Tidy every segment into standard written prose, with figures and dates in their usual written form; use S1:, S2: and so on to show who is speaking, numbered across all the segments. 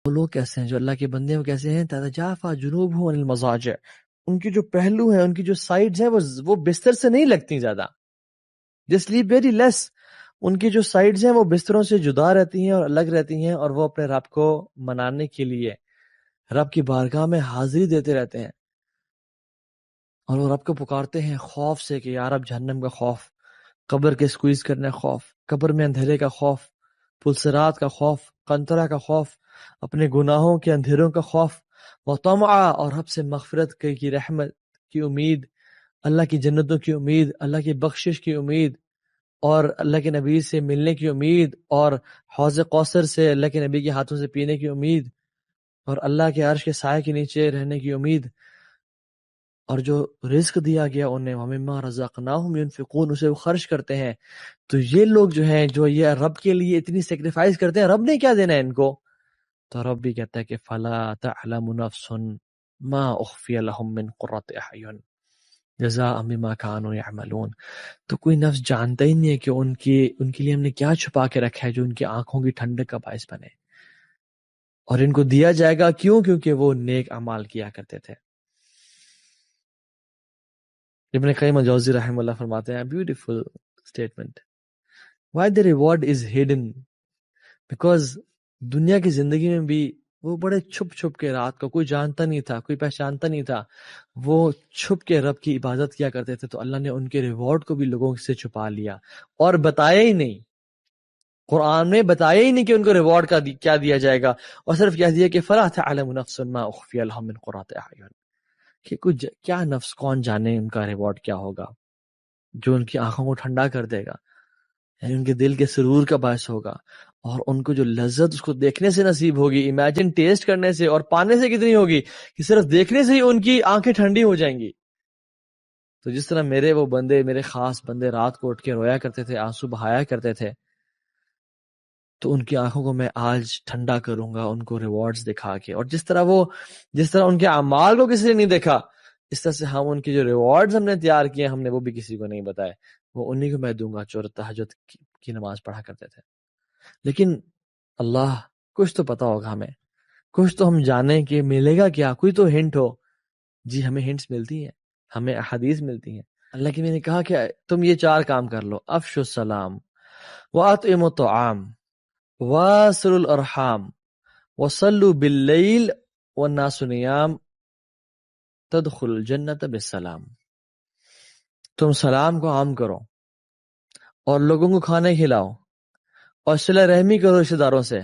S1: وہ لوگ کیسے ہیں جو اللہ کے بندے ہیں، وہ کیسے ہیں؟ تتجافا جنوبهم عن المضاجع، ان کی جو پہلو ہیں، ان کی جو سائڈز ہیں، وہ بستر سے نہیں لگتی زیادہ. They sleep very less. ان کی جو سائڈز ہیں وہ بستروں سے جدا رہتی ہیں اور الگ رہتی ہیں، اور وہ اپنے رب کو منانے کے لیے رب کی بارگاہ میں حاضری دیتے رہتے ہیں، اور وہ رب کو پکارتے ہیں خوف سے کہ یا رب جہنم کا خوف، قبر کے سکویز کرنے کا خوف، قبر میں اندھیرے کا خوف، پلسرات کا خوف، قنطرہ کا خوف، اپنے گناہوں کے اندھیروں کا خوف، وطمع، اور رب سے مغفرت کی رحمت کی امید، اللہ کی جنتوں کی امید، اللہ کی بخشش کی امید، اور اللہ کے نبی سے ملنے کی امید، اور حوض کوثر سے اللہ کے نبی کے ہاتھوں سے پینے کی امید، اور اللہ کے عرش کے سائے کے نیچے رہنے کی امید، اور جو رزق دیا گیا انہیں وَمِمَّا رَزَقْنَاهُمْ يُنْفِقُونَ، اسے وہ خرچ کرتے ہیں. تو یہ لوگ جو ہیں جو یہ رب کے لیے اتنی سیکریفائز کرتے ہیں، رب نے کیا دینا ہے ان کو؟ تو رب بھی کہتا ہے کہ فَلَا تَعْلَمُ نَفْسٌ مَا أُخْفِيَ لَهُم مِّن قُرَّةِ أَعْيُنٍ جَزَاءً بِمَا كَانُوا يَعْمَلُونَ. تو کوئی نفس جانتا ہی نہیں ہے کہ ان کے لیے ہم نے کیا چھپا کے رکھا ہے جو ان کی آنکھوں کی ٹھنڈک کا باعث بنے، اور ان کو دیا جائے گا کیوں؟ کیونکہ وہ نیک اعمال کیا کرتے تھے. ابن قیم الجوزی رحمہ اللہ فرماتے ہیں beautiful statement, why the reward is hidden، because دنیا کی زندگی میں بھی وہ بڑے چھپ چھپ کے، رات کو کوئی جانتا نہیں تھا، کوئی پہچانتا نہیں تھا، وہ چھپ کے رب کی عبادت کیا کرتے تھے، تو اللہ نے ان کے ریوارڈ کو بھی لوگوں سے چھپا لیا اور بتایا ہی نہیں. قرآن میں بتایا ہی نہیں کہ ان کو ریوارڈ کا کیا دیا جائے گا، اور صرف کہہ دیا کہ فَلَا تَعْلَمُ نَفْسٌ مَا أُخْفِيَ لَهُم مِّن قُرَّةِ أَعْيُنٍ، کہ کچھ کیا نفس کون جانے ان کا ریوارڈ کیا ہوگا جو ان کی آنکھوں کو ٹھنڈا کر دے گا، یعنی ان کے دل کے سرور کا باعث ہوگا، اور ان کو جو لذت اس کو دیکھنے سے نصیب ہوگی، امیجن ٹیسٹ کرنے سے اور پانے سے کتنی ہوگی کہ صرف دیکھنے سے ہی ان کی آنکھیں ٹھنڈی ہو جائیں گی. تو جس طرح میرے وہ بندے، میرے خاص بندے رات کو اٹھ کے رویا کرتے تھے، آنسو بہایا کرتے تھے، تو ان کی آنکھوں کو میں آج ٹھنڈا کروں گا ان کو ریوارڈز دکھا کے. اور جس طرح ان کے اعمال کو کسی نے نہیں دیکھا، اس طرح سے ہم ان کے جو ریوارڈز ہم نے تیار کیے ہم نے وہ بھی کسی کو نہیں بتائے، وہ انہی کو میں دوں گا جو تہجد کی نماز پڑھا کرتے تھے. لیکن اللہ کچھ تو پتا ہوگا ہمیں، کچھ تو ہم جانیں کہ ملے گا کیا، کوئی تو ہنٹ ہو. جی ہمیں ہنٹس ملتی ہیں، ہمیں احادیث ملتی ہیں. اللہ کی میں نے کہا کہ تم یہ 4 کام کر لو، افشوا السلام واطعموا الطعام واصلوا الارحام وصلوا باللیل والناس نیام تدخل الجنت بالسلام. تم سلام کو عام کرو اور لوگوں کو کھانے کھلاؤ اور صلہ رحمی کرو رشتہ داروں سے،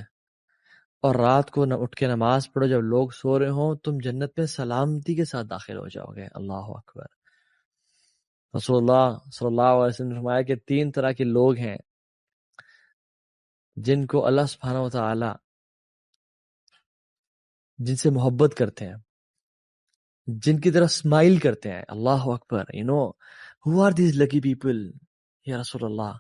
S1: اور رات کو نہ اٹھ کے نماز پڑھو جب لوگ سو رہے ہوں، تم جنت میں سلامتی کے ساتھ داخل ہو جاؤ گے. اللہ اکبر. رسول اللہ صلی اللہ علیہ وسلم نے فرمایا کہ 3 طرح کے لوگ ہیں جن کو اللہ سبحانہ و تعالی جن سے محبت کرتے ہیں، جن کی طرف اسمائل کرتے ہیں. اللہ اکبر. who are these lucky people یا رسول اللہ؟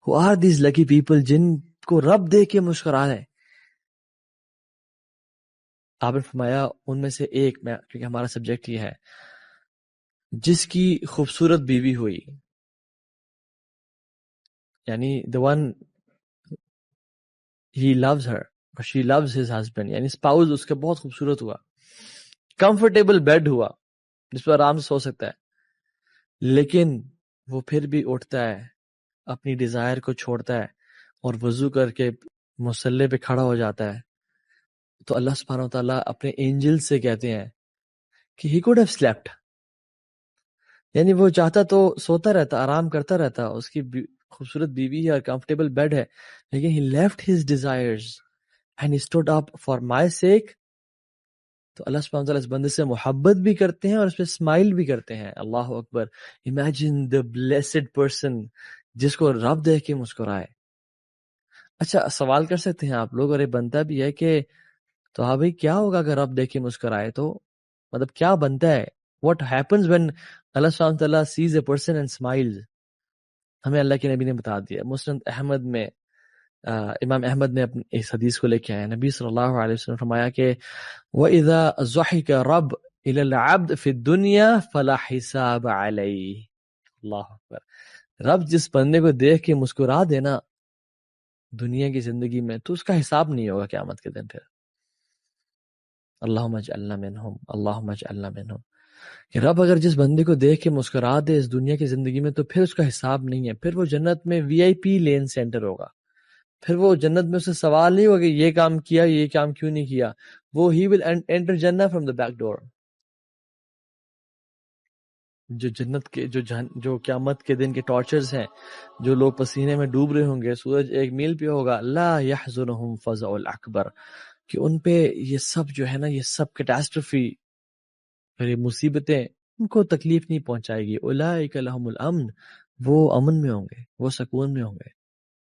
S1: who are these lucky people جن کو رب دیکھ کے مسکرائے؟ آپ نے فرمایا ان میں سے ایک، میں کیونکہ ہمارا سبجیکٹ یہ ہے، جس کی خوبصورت بیوی ہوئی، یعنی the one he loves her or she loves his husband، یعنی اسپاؤز اس کا بہت خوبصورت ہوا، کمفرٹیبل بیڈ ہوا جس پر آرام سے سو سکتا ہے، لیکن وہ پھر بھی اٹھتا ہے، اپنی ڈیزائر کو چھوڑتا ہے اور وضو کر کے مصلی پہ کھڑا ہو جاتا ہے، تو اللہ سبحانہ وتعالیٰ اپنے اینجل سے کہتے ہیں کہ he could have slept، یعنی وہ چاہتا تو سوتا رہتا، آرام کرتا رہتا، اس کی خوبصورت بیوی ہے اور کمفرٹیبل بیڈ ہے، لیکن he left his desires and he stood up for my sake. تو اللہ سبحانہ وتعالیٰ اس بندے سے محبت بھی کرتے ہیں اور اس پہ اسمائل بھی کرتے ہیں. اللہ اکبر. امیجن the blessed person جس کو رب دیکھ کے مسکرائے. اچھا سوال کر سکتے ہیں آپ لوگ، اور یہ بنتا بھی ہے کہ تو ہاں بھائی کیا ہوگا اگر رب دیکھ کے مسکرائے؟ تو مطلب کیا بنتا ہے؟ What happens when اللہ سبحانہ وتعالیٰ sees a person and smiles؟ ہمیں اللہ کے نبی نے بتا دیا. مسند احمد میں امام احمد نے اپنی اس حدیث کو لے کے آیا، نبی صلی اللہ علیہ وسلم فرمایا کہ وَإِذَا ضَحِكَ رَبْ إِلَى الْعَبْدِ فِي الدُّنْيَا فَلَا حِسَابَ عَلَيْهِ. اللہ اکبر. رب جس بندے کو دیکھ کے مسکرا دینا دنیا کی زندگی میں، تو اس کا حساب نہیں ہوگا قیامت کے دن. پھر اللہم اجعلنا منہم، اللہم اجعلنا منہم، کہ رب اگر جس بندے کو دیکھ کے مسکرا دے اس دنیا کی زندگی میں تو پھر اس کا حساب نہیں ہے، پھر وہ جنت میں وی آئی پی لین سینٹر ہوگا، پھر وہ جنت میں اسے سوال نہیں ہوگا کہ یہ کام کیا، یہ کام کیوں نہیں کیا، وہ ہی ول انٹر جنہ فرام دا بیک ڈور۔ جو جنت کے جو قیامت کے دن کے ٹارچرز ہیں، جو لوگ پسینے میں ڈوب رہے ہوں گے، سورج ایک میل پہ ہوگا، لا یحزنہم فزع الاکبر، کہ ان پہ یہ سب جو ہے نا، یہ سب کیٹاسٹرفی اور یہ مصیبتیں ان کو تکلیف نہیں پہنچائے گی، اولئک لہم الامن، وہ امن میں ہوں گے، وہ سکون میں ہوں گے۔